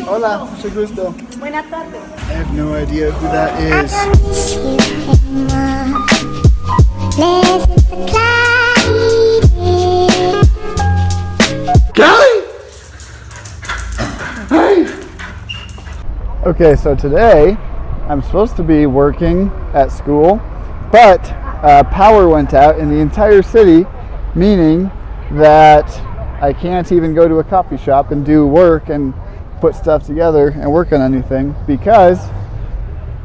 Hola, mucho gusto. Buenas tardes. I have no idea who that is. Kelly! Hey! Okay, so today I'm supposed to be working at school, but power went out in the entire city, meaning that I can't even go to a coffee shop and do work and put stuff together and work on anything because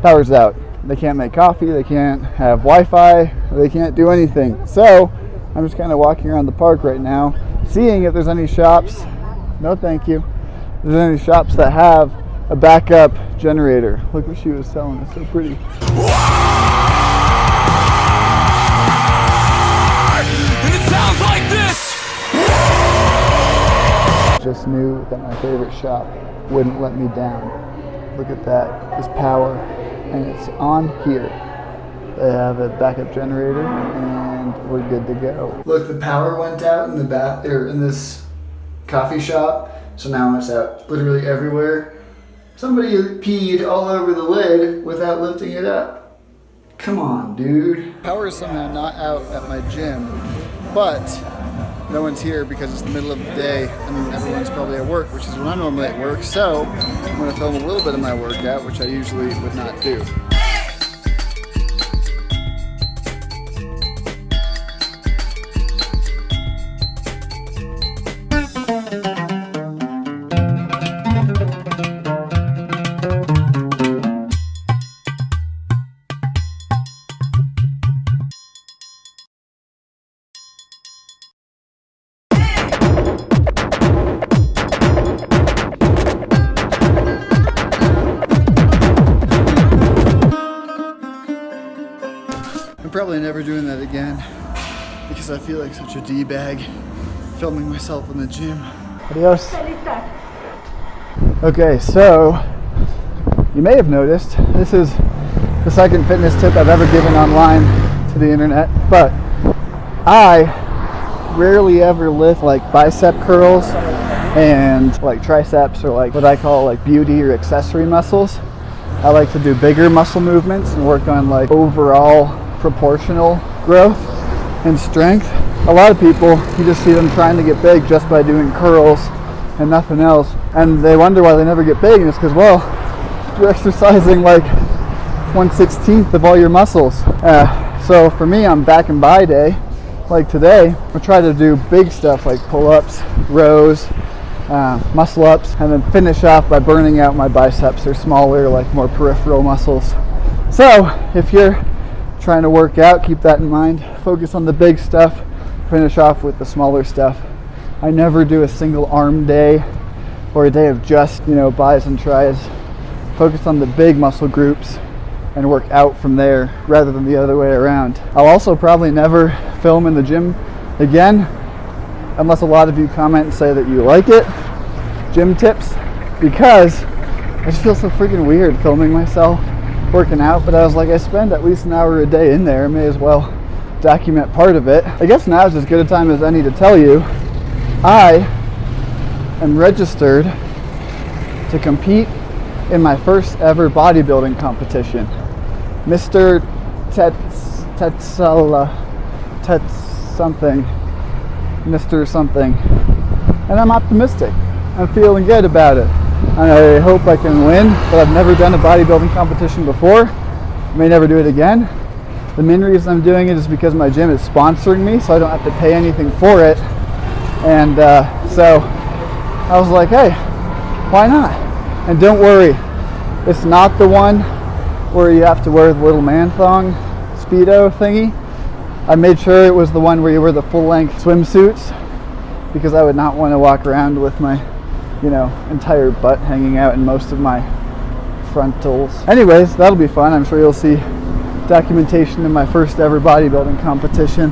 power's out. They can't make coffee, they can't have Wi-Fi, they can't do anything. So I'm just kind of walking around the park right now, seeing if there's any shops. No, thank you. If there's any shops that have a backup generator. Look what she was selling. It's so pretty. And it sounds like this. Just knew that my favorite shop wouldn't let me down. Look at that. There's power, and it's on here. They have a backup generator, and we're good to go. Look, the power went out in the in this coffee shop, so now it's out literally everywhere. Somebody peed all over the lid without lifting it up. Come on, dude. Power is somehow not out at my gym, but no one's here because it's the middle of the day. I mean, everyone's probably at work, which is when I'm normally at work, so I'm gonna film a little bit of my workout, which I usually would not do. Probably never doing that again because I feel like such a D-bag filming myself in the gym. Adios. Okay, so you may have noticed this is the second fitness tip I've ever given online to the internet, but I rarely ever lift like bicep curls and like triceps or like what I call like beauty or accessory muscles. I like to do bigger muscle movements and work on like overall proportional growth and strength. A lot of people, you just see them trying to get big just by doing curls and nothing else, and they wonder why they never get big, and it's because, well, you're exercising like 1/16 of all your muscles. So for me, on back and by day, like today, I try to do big stuff like pull-ups, rows, muscle ups, and then finish off by burning out my biceps or smaller, like more peripheral muscles. So if you're trying to work out, keep that in mind. Focus on the big stuff, finish off with the smaller stuff. I never do a single arm day or a day of just, bis and tris. Focus on the big muscle groups and work out from there rather than the other way around. I'll also probably never film in the gym again unless a lot of you comment and say that you like it. Gym tips, because I just feel so freaking weird filming myself working out, but I was like, I spend at least an hour a day in there, I may as well document part of it. I guess now is as good a time as any to tell you I am registered to compete in my first ever bodybuilding competition. Mr. something, Mr. something, and I'm optimistic. I'm feeling good about it. I hope I can win, but I've never done a bodybuilding competition before. I may never do it again. The main reason I'm doing it is because my gym is sponsoring me, so I don't have to pay anything for it. And so I was like, hey, why not? And don't worry, it's not the one where you have to wear the little man thong Speedo thingy. I made sure it was the one where you wear the full-length swimsuits because I would not want to walk around with my entire butt hanging out and most of my frontals. Anyways, that'll be fun. I'm sure you'll see documentation in my first ever bodybuilding competition.